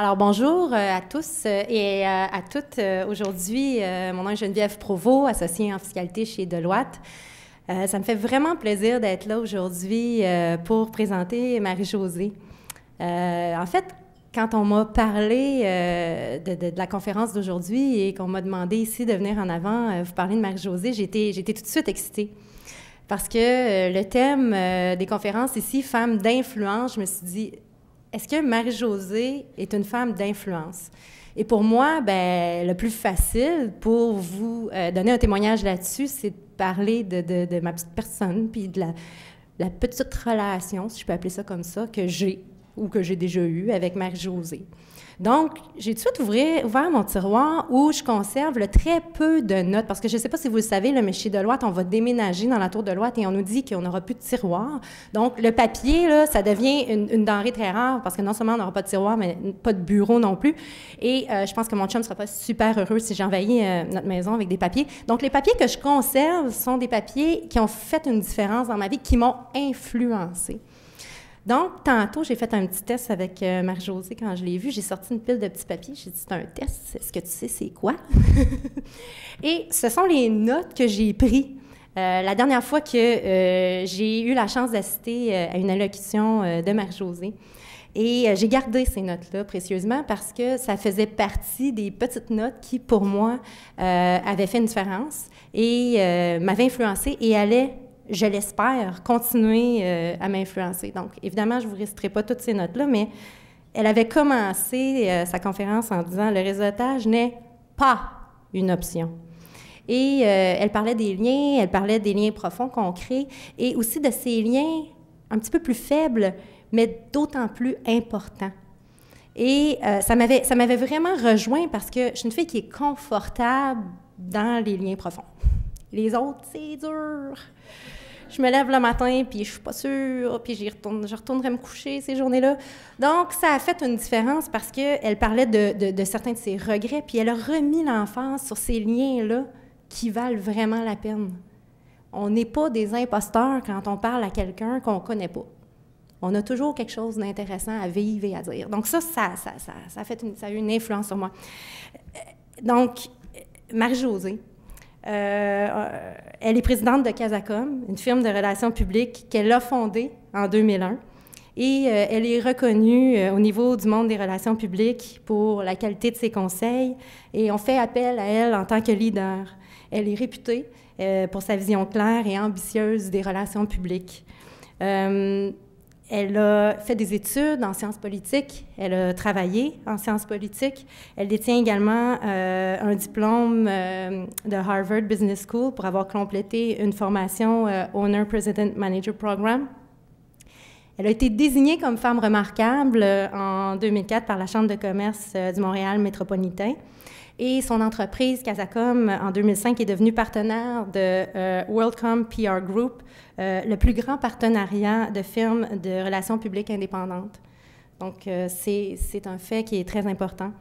Alors, bonjour à tous et à toutes. Aujourd'hui, mon nom est Geneviève Provost, associée en fiscalité chez Deloitte. Ça me fait vraiment plaisir d'être là aujourd'hui pour présenter Marie-Josée. En fait, quand on m'a parlé de la conférence d'aujourd'hui et qu'on m'a demandé ici de venir en avant vous parler de Marie-Josée, j'étais tout de suite excitée. Parce que le thème des conférences ici, Femmes d'influence, je me suis dit, est-ce que Marie-Josée est une femme d'influence? Et pour moi, ben, le plus facile pour vous donner un témoignage là-dessus, c'est de parler de ma petite personne, puis de la petite relation, si je peux appeler ça comme ça, que j'ai ou que j'ai déjà eue avec Marie-Josée. Donc, j'ai tout de suite ouvert mon tiroir où je conserve très peu de notes, parce que je ne sais pas si vous le savez, là, mais chez Deloitte, on va déménager dans la tour Deloitte et on nous dit qu'on n'aura plus de tiroir. Donc, le papier, là, ça devient une denrée très rare, parce que non seulement on n'aura pas de tiroir, mais pas de bureau non plus. Et je pense que mon chum ne sera pas super heureux si j'envahis notre maison avec des papiers. Donc, les papiers que je conserve sont des papiers qui ont fait une différence dans ma vie, qui m'ont influencée. Donc, tantôt, j'ai fait un petit test avec Marie-Josée quand je l'ai vue. J'ai sorti une pile de petits papiers. J'ai dit, c'est un test. Est-ce que tu sais c'est quoi? Et ce sont les notes que j'ai prises la dernière fois que j'ai eu la chance d'assister à une allocution de Marie-Josée. Et j'ai gardé ces notes-là précieusement parce que ça faisait partie des petites notes qui, pour moi, avaient fait une différence et m'avaient influencée et allaient, je l'espère, continuer à m'influencer. Donc, évidemment, je ne vous réciterai pas toutes ces notes-là, mais elle avait commencé sa conférence en disant « Le réseautage n'est pas une option ». Et elle parlait des liens profonds qu'on crée, et aussi de ces liens un petit peu plus faibles, mais d'autant plus importants. Et ça m'avait vraiment rejoint parce que je suis une fille qui est confortable dans les liens profonds. Les autres, c'est dur. Je me lève le matin, puis je suis pas sûre, puis je retournerai me coucher ces journées-là. Donc, ça a fait une différence parce qu'elle parlait de certains de ses regrets, puis elle a remis l'emphase sur ces liens-là qui valent vraiment la peine. On n'est pas des imposteurs quand on parle à quelqu'un qu'on ne connaît pas. On a toujours quelque chose d'intéressant à vivre et à dire. Donc ça a eu une influence sur moi. Donc, Marie-Josée, elle est présidente de Casacom, une firme de relations publiques qu'elle a fondée en 2001. Et elle est reconnue au niveau du monde des relations publiques pour la qualité de ses conseils. Et on fait appel à elle en tant que leader. Elle est réputée pour sa vision claire et ambitieuse des relations publiques. Elle a fait des études en sciences politiques, elle a travaillé en sciences politiques. Elle détient également un diplôme de Harvard Business School pour avoir complété une formation Owner President Manager Program. Elle a été désignée comme femme remarquable en 2004 par la Chambre de commerce du Montréal métropolitain. Et son entreprise, Casacom, en 2005, est devenue partenaire de WorldCom PR Group, le plus grand partenariat de firmes de relations publiques indépendantes. Donc, c'est un fait qui est très important.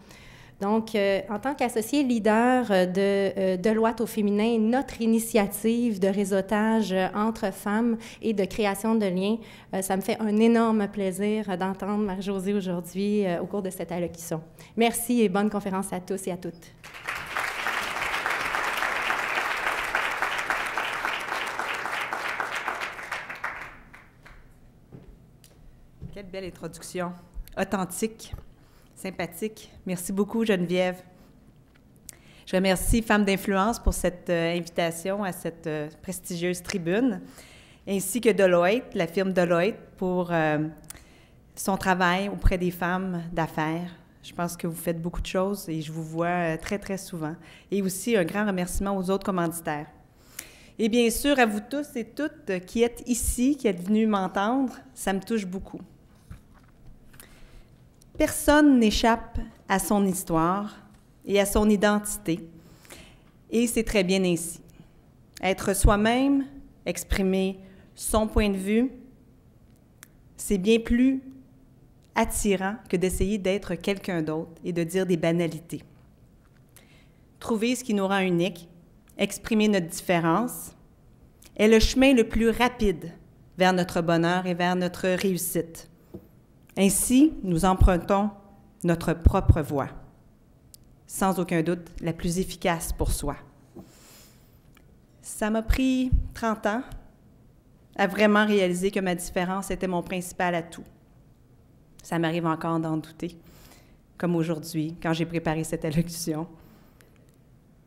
Donc, en tant qu'associé leader de Deloitte au féminin, notre initiative de réseautage entre femmes et de création de liens, ça me fait un énorme plaisir d'entendre Marie-Josée aujourd'hui au cours de cette allocution. Merci et bonne conférence à tous et à toutes. Quelle belle introduction, authentique. Sympathique. Merci beaucoup, Geneviève. Je remercie Femmes d'influence pour cette invitation à cette prestigieuse tribune, ainsi que Deloitte, la firme Deloitte, pour son travail auprès des femmes d'affaires. Je pense que vous faites beaucoup de choses et je vous vois très, très souvent. Et aussi un grand remerciement aux autres commanditaires. Et bien sûr, à vous tous et toutes qui êtes ici, qui êtes venus m'entendre, ça me touche beaucoup. Personne n'échappe à son histoire et à son identité, et c'est très bien ainsi. Être soi-même, exprimer son point de vue, c'est bien plus attirant que d'essayer d'être quelqu'un d'autre et de dire des banalités. Trouver ce qui nous rend unique, exprimer notre différence, est le chemin le plus rapide vers notre bonheur et vers notre réussite. Ainsi, nous empruntons notre propre voie. Sans aucun doute, la plus efficace pour soi. Ça m'a pris 30 ans à vraiment réaliser que ma différence était mon principal atout. Ça m'arrive encore d'en douter, comme aujourd'hui, quand j'ai préparé cette allocution.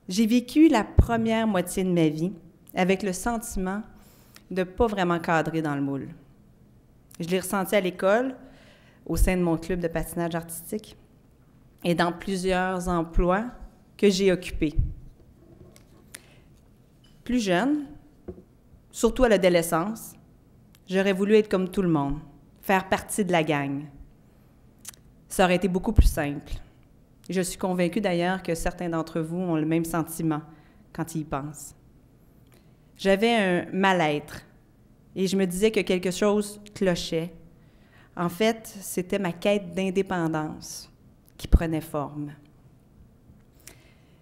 J'ai vécu la première moitié de ma vie avec le sentiment de ne pas vraiment cadrer dans le moule. Je l'ai ressenti à l'école, au sein de mon club de patinage artistique, et dans plusieurs emplois que j'ai occupés. Plus jeune, surtout à l'adolescence, j'aurais voulu être comme tout le monde, faire partie de la gang. Ça aurait été beaucoup plus simple. Je suis convaincue d'ailleurs que certains d'entre vous ont le même sentiment quand ils y pensent. J'avais un mal-être et je me disais que quelque chose clochait. En fait, c'était ma quête d'indépendance qui prenait forme.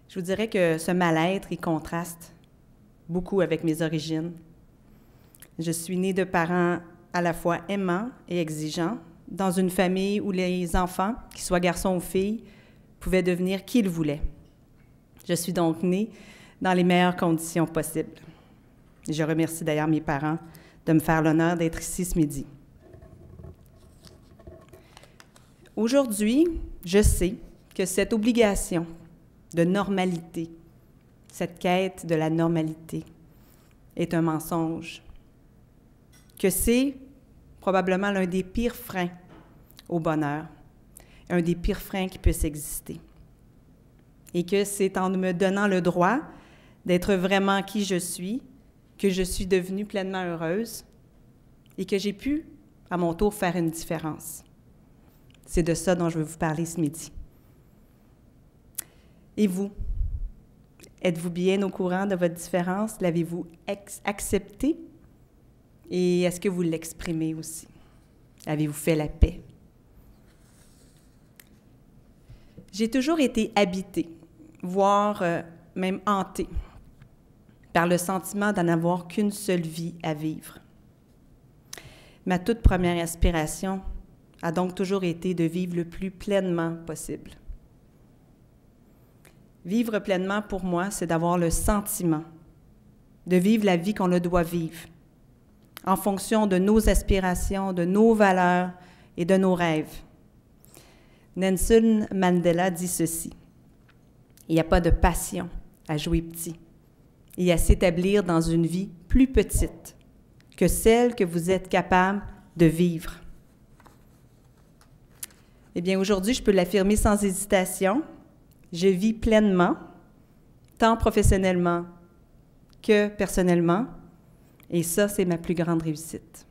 Je vous dirais que ce mal-être, il contraste beaucoup avec mes origines. Je suis née de parents à la fois aimants et exigeants, dans une famille où les enfants, qu'ils soient garçons ou filles, pouvaient devenir qui ils voulaient. Je suis donc née dans les meilleures conditions possibles. Je remercie d'ailleurs mes parents de me faire l'honneur d'être ici ce midi. Aujourd'hui, je sais que cette obligation de normalité, cette quête de la normalité, est un mensonge, que c'est probablement l'un des pires freins au bonheur, un des pires freins qui puisse exister. Et que c'est en me donnant le droit d'être vraiment qui je suis, que je suis devenue pleinement heureuse et que j'ai pu, à mon tour, faire une différence. C'est de ça dont je veux vous parler ce midi. Et vous? Êtes-vous bien au courant de votre différence? L'avez-vous acceptée? Et est-ce que vous l'exprimez aussi? Avez-vous fait la paix? J'ai toujours été habitée, voire même hantée, par le sentiment d'en avoir qu'une seule vie à vivre. Ma toute première aspiration a donc toujours été de vivre le plus pleinement possible. Vivre pleinement, pour moi, c'est d'avoir le sentiment de vivre la vie qu'on le doit vivre, en fonction de nos aspirations, de nos valeurs et de nos rêves. Nelson Mandela dit ceci: « Il n'y a pas de passion à jouer petit et à s'établir dans une vie plus petite que celle que vous êtes capable de vivre. » Eh bien, aujourd'hui, je peux l'affirmer sans hésitation. Je vis pleinement, tant professionnellement que personnellement, et ça, c'est ma plus grande réussite.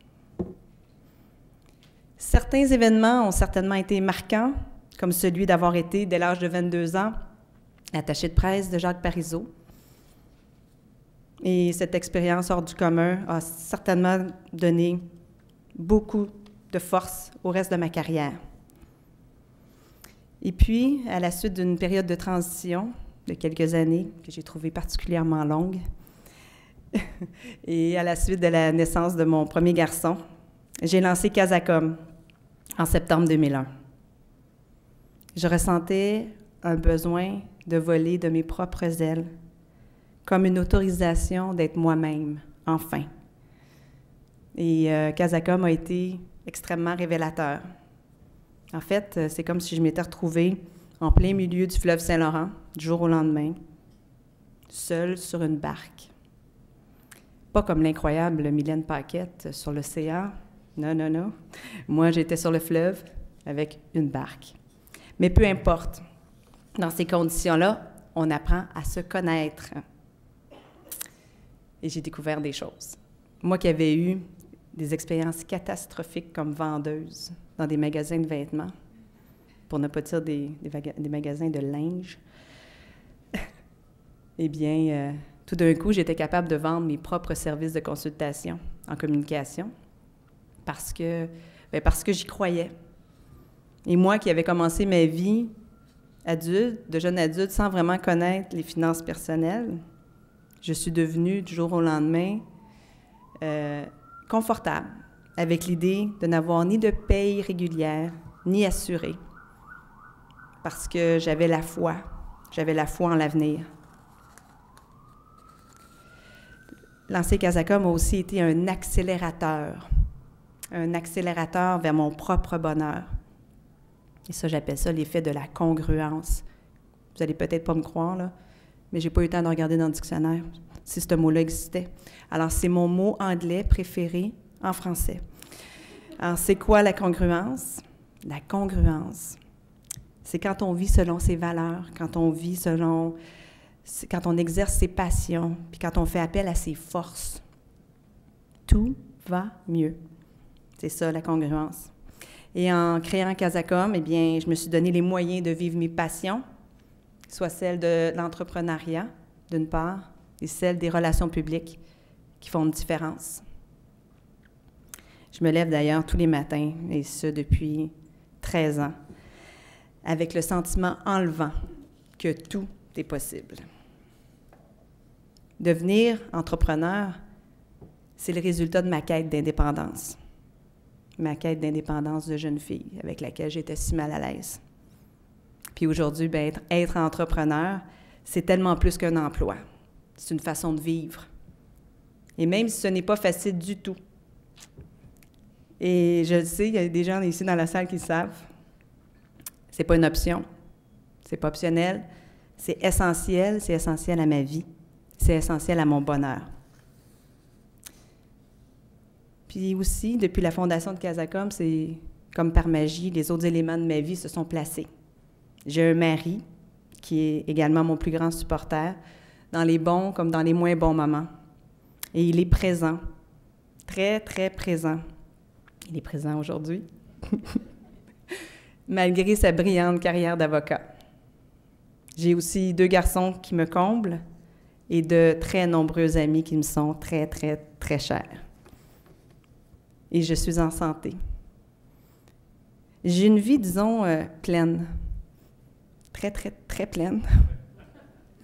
Certains événements ont certainement été marquants, comme celui d'avoir été, dès l'âge de 22 ans, attaché de presse de Jacques Parizeau. Et cette expérience hors du commun a certainement donné beaucoup de force au reste de ma carrière. Et puis, à la suite d'une période de transition de quelques années, que j'ai trouvée particulièrement longue, et à la suite de la naissance de mon premier garçon, j'ai lancé Casacom en septembre 2001. Je ressentais un besoin de voler de mes propres ailes, comme une autorisation d'être moi-même, enfin. Et Casacom a été extrêmement révélateur. En fait, c'est comme si je m'étais retrouvée en plein milieu du fleuve Saint-Laurent, du jour au lendemain, seule sur une barque. Pas comme l'incroyable Mylène Paquette sur l'océan. Non, non, non. Moi, j'étais sur le fleuve avec une barque. Mais peu importe. Dans ces conditions-là, on apprend à se connaître. Et j'ai découvert des choses. Moi qui avais eu des expériences catastrophiques comme vendeuse dans des magasins de vêtements, pour ne pas dire des magasins de linge, eh bien, tout d'un coup, j'étais capable de vendre mes propres services de consultation en communication parce que j'y croyais. Et moi qui avais commencé ma vie adulte, de jeune adulte, sans vraiment connaître les finances personnelles, je suis devenue, du jour au lendemain, confortable avec l'idée de n'avoir ni de paye régulière, ni assurée. parce que j'avais la foi en l'avenir. Lancer Casacom a aussi été un accélérateur vers mon propre bonheur. Et ça, j'appelle ça l'effet de la congruence. Vous allez peut-être pas me croire, là, mais j'ai pas eu le temps de regarder dans le dictionnaire si ce mot-là existait. Alors, c'est mon mot anglais préféré en français. Alors, c'est quoi la congruence? La congruence, c'est quand on vit selon ses valeurs, quand on exerce ses passions, puis quand on fait appel à ses forces. Tout va mieux. C'est ça, la congruence. Et en créant Casacom, eh bien, je me suis donné les moyens de vivre mes passions, soit celles de l'entrepreneuriat, d'une part, et celles des relations publiques qui font une différence. Je me lève d'ailleurs tous les matins, et ce depuis 13 ans, avec le sentiment enlevant que tout est possible. Devenir entrepreneur, c'est le résultat de ma quête d'indépendance. Ma quête d'indépendance de jeune fille avec laquelle j'étais si mal à l'aise. Puis aujourd'hui, bien, être entrepreneur, c'est tellement plus qu'un emploi. C'est une façon de vivre. Et même si ce n'est pas facile du tout. Et je le sais, il y a des gens ici dans la salle qui le savent. C'est pas une option. C'est pas optionnel. C'est essentiel à ma vie. C'est essentiel à mon bonheur. Puis aussi, depuis la fondation de Casacom, c'est comme par magie, les autres éléments de ma vie se sont placés. J'ai un mari qui est également mon plus grand supporter, dans les bons comme dans les moins bons moments. Et il est présent, très, très présent. Il est présent aujourd'hui, malgré sa brillante carrière d'avocat. J'ai aussi 2 garçons qui me comblent et de très nombreux amis qui me sont très, très, très chers. Et je suis en santé. J'ai une vie, disons, pleine. Très, très, très pleine.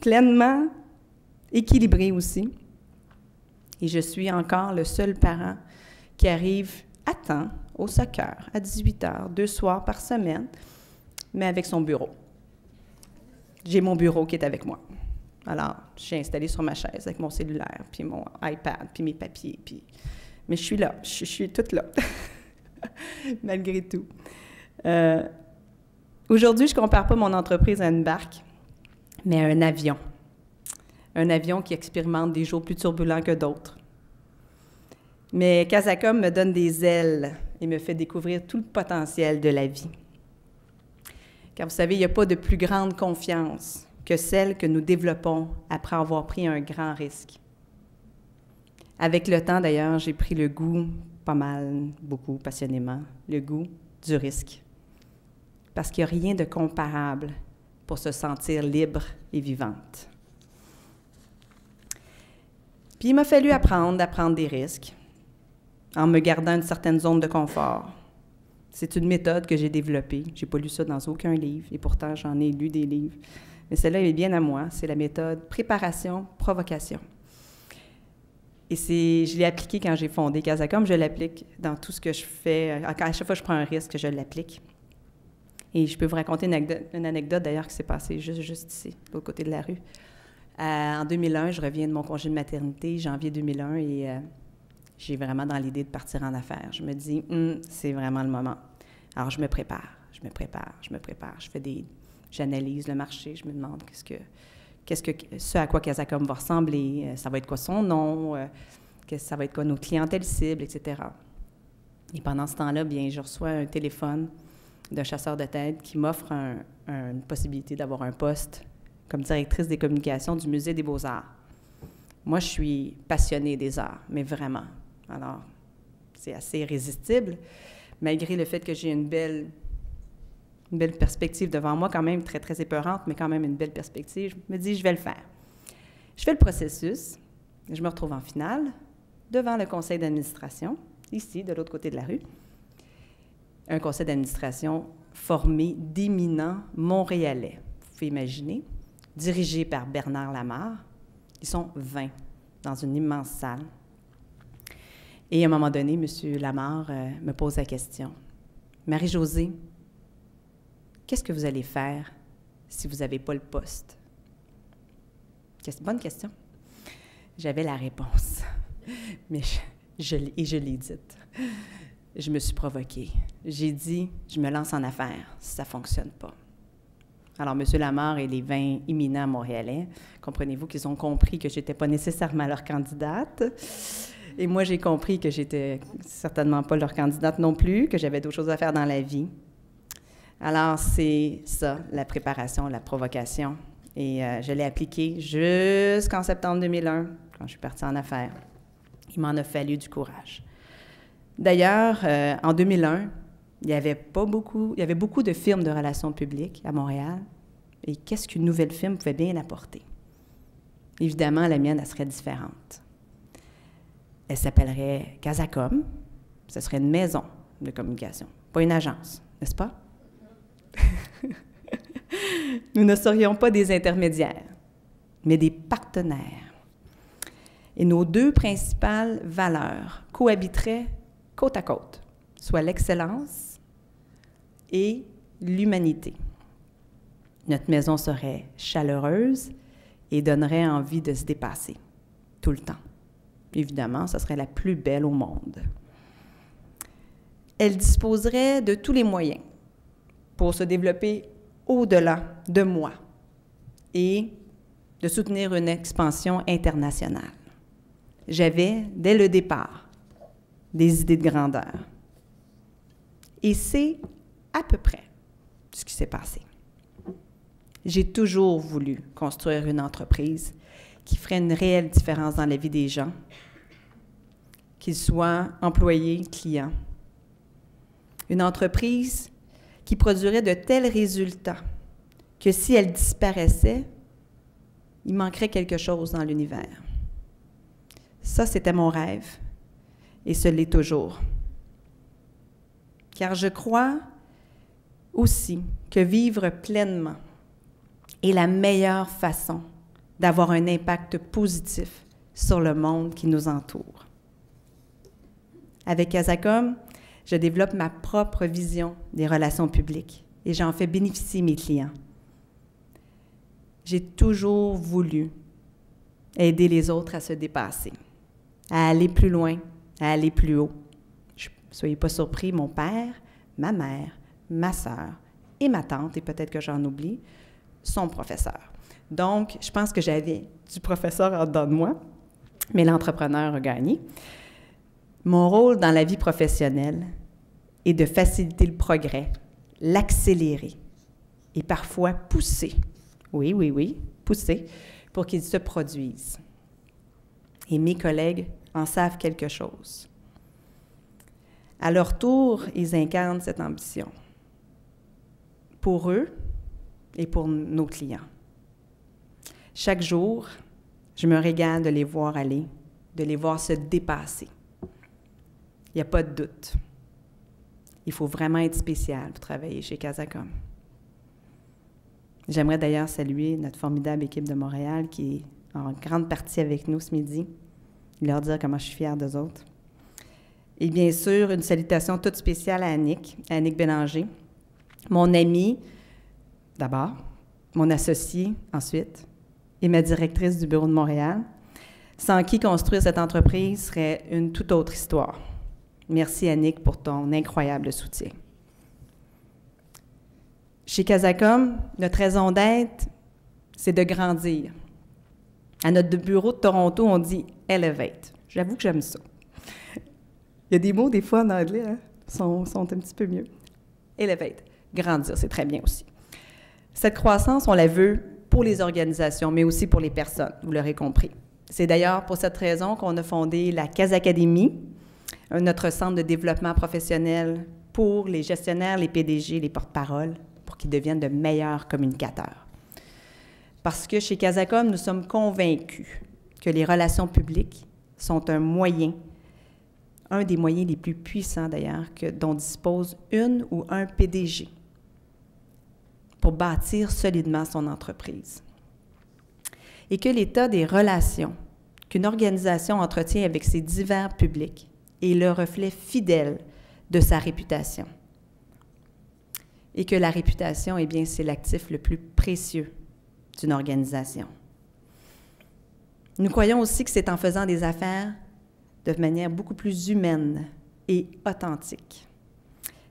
Pleinement équilibrée aussi. Et je suis encore le seul parent qui arrive à temps au soccer, à 18 heures, 2 soirs par semaine, mais avec son bureau. J'ai mon bureau qui est avec moi. Alors, je suis installée sur ma chaise avec mon cellulaire, puis mon iPad, puis mes papiers, puis... Mais je suis là, je suis toute là, malgré tout. Aujourd'hui, je ne compare pas mon entreprise à une barque, mais à un avion. Un avion qui expérimente des jours plus turbulents que d'autres. Mais Casacom me donne des ailes et me fait découvrir tout le potentiel de la vie. Car vous savez, il n'y a pas de plus grande confiance que celle que nous développons après avoir pris un grand risque. Avec le temps, d'ailleurs, j'ai pris le goût, pas mal, beaucoup, passionnément, le goût du risque. Parce qu'il n'y a rien de comparable pour se sentir libre et vivante. Puis il m'a fallu d'apprendre des risques, en me gardant une certaine zone de confort. C'est une méthode que j'ai développée. Je n'ai pas lu ça dans aucun livre, et pourtant j'en ai lu des livres. Mais celle-là est bien à moi. C'est la méthode préparation-provocation. Et je l'ai appliquée quand j'ai fondé Casacom. Je l'applique dans tout ce que je fais. À chaque fois que je prends un risque, je l'applique. Et je peux vous raconter une anecdote d'ailleurs qui s'est passée juste ici, de l'autre côté de la rue. En 2001, je reviens de mon congé de maternité, janvier 2001, et j'ai vraiment dans l'idée de partir en affaires. Je me dis, c'est vraiment le moment. Alors, je me prépare. J'analyse le marché, je me demande ce à quoi Casacom va ressembler, ça va être quoi son nom, ça va être quoi nos clientèles cibles, etc. Et pendant ce temps-là, bien, je reçois un téléphone d'un chasseur de tête qui m'offre une possibilité d'avoir un poste comme directrice des communications du Musée des Beaux-Arts. Moi, je suis passionnée des arts, mais vraiment. Alors, c'est assez irrésistible, malgré le fait que j'ai une belle perspective devant moi, quand même très, très épeurante, mais quand même une belle perspective. Je me dis, je vais le faire. Je fais le processus. Je me retrouve en finale, devant le conseil d'administration, ici, de l'autre côté de la rue. Un conseil d'administration formé d'éminents Montréalais. Vous pouvez imaginer, dirigé par Bernard Lamarre. Ils sont 20 dans une immense salle. Et à un moment donné, M. Lamarre me pose la question. « Marie-Josée, qu'est-ce que vous allez faire si vous n'avez pas le poste? Bonne question. J'avais la réponse, mais je l'ai dite. Je me suis provoquée. J'ai dit, je me lance en affaires si ça ne fonctionne pas. Alors, M. Lamarre et les 20 éminents montréalais, comprenez-vous qu'ils ont compris que je n'étais pas nécessairement leur candidate. Et moi, j'ai compris que j'étais certainement pas leur candidate non plus, que j'avais d'autres choses à faire dans la vie. Alors, c'est ça, la préparation, la provocation. Et je l'ai appliqué jusqu'en septembre 2001, quand je suis partie en affaires. Il m'en a fallu du courage. D'ailleurs, en 2001, il y avait beaucoup de firmes de relations publiques à Montréal. Et qu'est-ce qu'une nouvelle firme pouvait bien apporter? Évidemment, la mienne, elle serait différente. Elle s'appellerait Casacom. Ce serait une maison de communication, pas une agence, n'est-ce pas? Nous ne serions pas des intermédiaires, mais des partenaires. Et nos deux principales valeurs cohabiteraient côte à côte, soit l'excellence et l'humanité. Notre maison serait chaleureuse et donnerait envie de se dépasser tout le temps. Évidemment, ce serait la plus belle au monde. Elle disposerait de tous les moyens pour se développer au-delà de moi et de soutenir une expansion internationale. J'avais, dès le départ, des idées de grandeur. Et c'est à peu près ce qui s'est passé. J'ai toujours voulu construire une entreprise qui ferait une réelle différence dans la vie des gens, qu'ils soient employés, clients. Une entreprise qui produirait de tels résultats que si elle disparaissait, il manquerait quelque chose dans l'univers. Ça, c'était mon rêve, et ce l'est toujours. Car je crois aussi que vivre pleinement est la meilleure façon d'avoir un impact positif sur le monde qui nous entoure. Avec Casacom, je développe ma propre vision des relations publiques et j'en fais bénéficier mes clients. J'ai toujours voulu aider les autres à se dépasser, à aller plus loin, à aller plus haut. Soyez pas surpris, mon père, ma mère, ma sœur et ma tante, et peut-être que j'en oublie, sont professeurs. Donc, je pense que j'avais du professeur en dedans de moi, mais l'entrepreneur a gagné. Mon rôle dans la vie professionnelle est de faciliter le progrès, l'accélérer et parfois pousser, oui, pousser pour qu'il se produise. Et mes collègues en savent quelque chose. À leur tour, ils incarnent cette ambition pour eux et pour nos clients. Chaque jour, je me régale de les voir aller, de les voir se dépasser. Il n'y a pas de doute. Il faut vraiment être spécial pour travailler chez Casacom. J'aimerais d'ailleurs saluer notre formidable équipe de Montréal qui est en grande partie avec nous ce midi et leur dire comment je suis fière d'eux autres. Et bien sûr, une salutation toute spéciale à Annick Bélanger, mon amie d'abord, mon associée ensuite, et ma directrice du bureau de Montréal, sans qui construire cette entreprise serait une toute autre histoire. Merci Annick pour ton incroyable soutien. Chez Casacom, notre raison d'être, c'est de grandir. À notre bureau de Toronto, on dit « elevate ». J'avoue que j'aime ça. Il y a des mots, des fois, en anglais, sont un petit peu mieux. Elevate, grandir, c'est très bien aussi. Cette croissance, on la veut pour les organisations, mais aussi pour les personnes, vous l'aurez compris. C'est d'ailleurs pour cette raison qu'on a fondé la Casacadémie, notre centre de développement professionnel pour les gestionnaires, les PDG, les porte-paroles, pour qu'ils deviennent de meilleurs communicateurs. Parce que chez Casacom, nous sommes convaincus que les relations publiques sont un moyen, un des moyens les plus puissants d'ailleurs, dont dispose une ou un PDG pour bâtir solidement son entreprise. Et que l'état des relations qu'une organisation entretient avec ses divers publics est le reflet fidèle de sa réputation. et que la réputation, eh bien, c'est l'actif le plus précieux d'une organisation. Nous croyons aussi que c'est en faisant des affaires de manière beaucoup plus humaine et authentique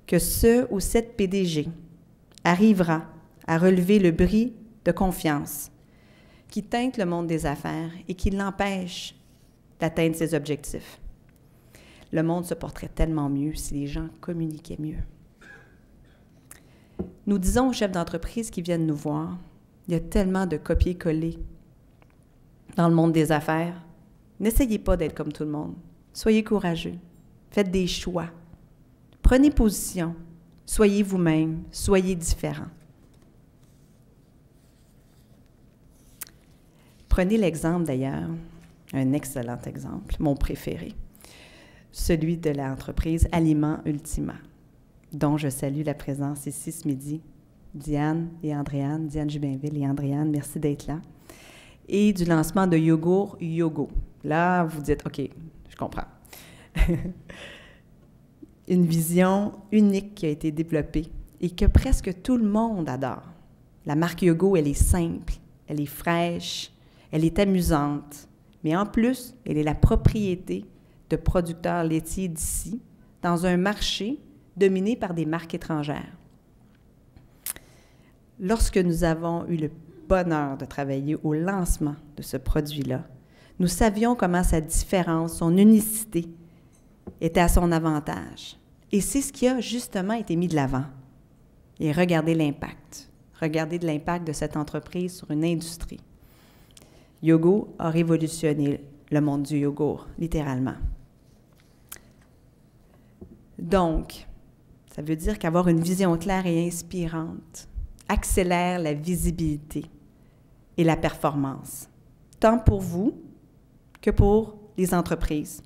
que ce ou cette PDG arrivera à relever le bris de confiance qui teinte le monde des affaires et qui l'empêche d'atteindre ses objectifs. Le monde se porterait tellement mieux si les gens communiquaient mieux. Nous disons aux chefs d'entreprise qui viennent nous voir, il y a tellement de copier-coller dans le monde des affaires. N'essayez pas d'être comme tout le monde. Soyez courageux. Faites des choix. Prenez position. Soyez vous-même. Soyez différents. Prenez l'exemple d'ailleurs, un excellent exemple, mon préféré, celui de l'entreprise Aliments Ultima, dont je salue la présence ici ce midi. Diane et Andréane, Diane Jubinville et Andréane, merci d'être là. Et du lancement de Yogourt Yogo. Là, vous dites, OK, je comprends. Une vision unique qui a été développée et que presque tout le monde adore. La marque Yogo, elle est simple, elle est fraîche, elle est amusante, mais en plus, elle est la propriété de producteurs laitiers d'ici, dans un marché dominé par des marques étrangères. Lorsque nous avons eu le bonheur de travailler au lancement de ce produit-là, nous savions comment sa différence, son unicité, était à son avantage. Et c'est ce qui a justement été mis de l'avant. Et regardez l'impact. Regardez de l'impact de cette entreprise sur une industrie. Yogo a révolutionné le monde du yogourt, littéralement. Donc, ça veut dire qu'avoir une vision claire et inspirante accélère la visibilité et la performance, tant pour vous que pour les entreprises.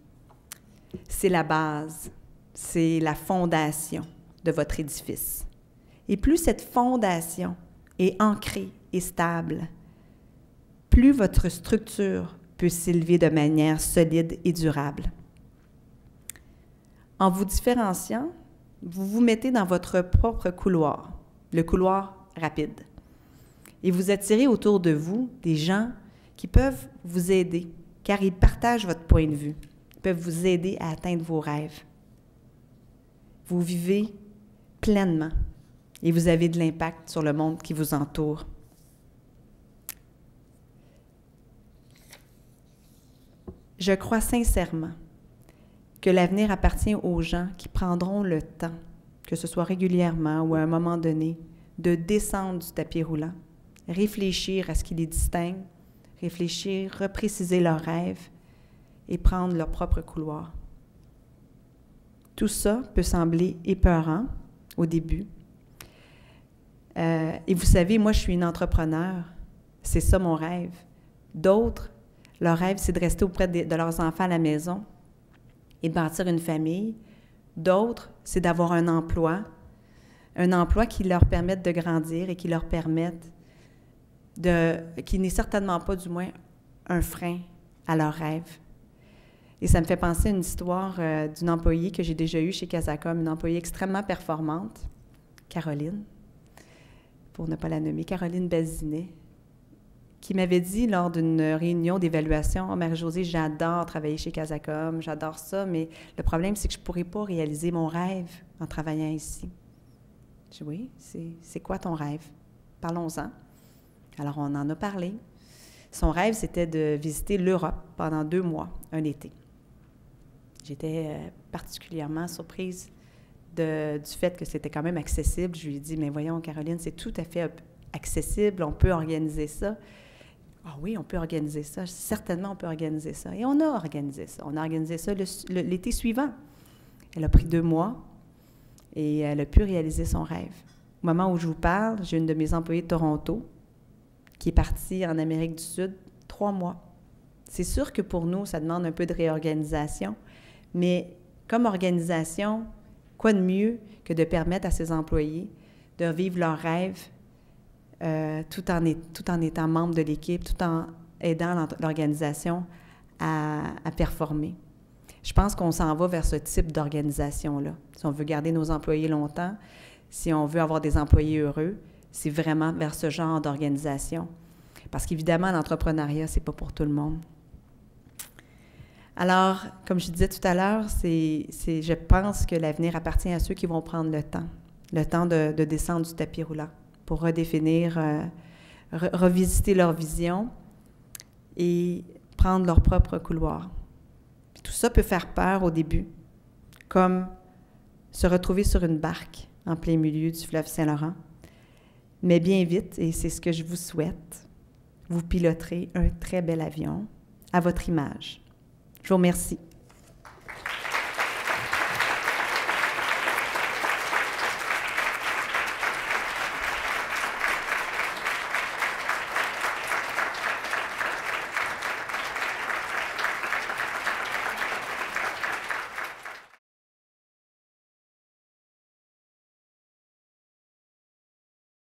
C'est la base, c'est la fondation de votre édifice. Et plus cette fondation est ancrée et stable, plus votre structure peut s'élever de manière solide et durable. En vous différenciant, vous vous mettez dans votre propre couloir, le couloir rapide. Et vous attirez autour de vous des gens qui peuvent vous aider, car ils partagent votre point de vue, ils peuvent vous aider à atteindre vos rêves. Vous vivez pleinement et vous avez de l'impact sur le monde qui vous entoure. Je crois sincèrement que l'avenir appartient aux gens qui prendront le temps, que ce soit régulièrement ou à un moment donné, de descendre du tapis roulant, réfléchir à ce qui les distingue, réfléchir, repréciser leurs rêves et prendre leur propre couloir. Tout ça peut sembler épeurant au début. Et vous savez, moi, je suis une entrepreneur. C'est ça mon rêve. D'autres, leur rêve, c'est de rester auprès de leurs enfants à la maison et de bâtir une famille. D'autres, c'est d'avoir un emploi qui leur permette de grandir et qui leur permette qui n'est certainement pas, du moins, un frein à leurs rêves. Et ça me fait penser à une histoire d'une employée que j'ai déjà eue chez Casacom, une employée extrêmement performante, Caroline, pour ne pas la nommer, Caroline Bazinet, qui m'avait dit lors d'une réunion d'évaluation, « Oh, Marie-Josée, j'adore travailler chez Casacom, j'adore ça, mais le problème, c'est que je ne pourrais pas réaliser mon rêve en travaillant ici. » Je dis « Oui, c'est quoi ton rêve? Parlons-en. » Alors, on en a parlé. Son rêve, c'était de visiter l'Europe pendant 2 mois, un été. J'étais particulièrement surprise du fait que c'était quand même accessible. Je lui ai dit, mais voyons, Caroline, c'est tout à fait accessible, on peut organiser ça. Ah oui, on peut organiser ça. Certainement, on peut organiser ça. Et on a organisé ça. On a organisé ça l'été suivant. Elle a pris 2 mois et elle a pu réaliser son rêve. Au moment où je vous parle, j'ai une de mes employées de Toronto qui est partie en Amérique du Sud 3 mois. C'est sûr que pour nous, ça demande un peu de réorganisation, mais comme organisation, quoi de mieux que de permettre à ses employés de vivre leurs rêves tout en étant membre de l'équipe, tout en aidant l'organisation à performer. Je pense qu'on s'en va vers ce type d'organisation-là. Si on veut garder nos employés longtemps, si on veut avoir des employés heureux, c'est vraiment vers ce genre d'organisation. Parce qu'évidemment, l'entrepreneuriat, c'est pas pour tout le monde. Alors, comme je disais tout à l'heure, je pense que l'avenir appartient à ceux qui vont prendre le temps de descendre du tapis roulant pour redéfinir, revisiter leur vision et prendre leur propre couloir. Puis tout ça peut faire peur au début, comme se retrouver sur une barque en plein milieu du fleuve Saint-Laurent. Mais bien vite, et c'est ce que je vous souhaite, vous piloterez un très bel avion à votre image. Je vous remercie.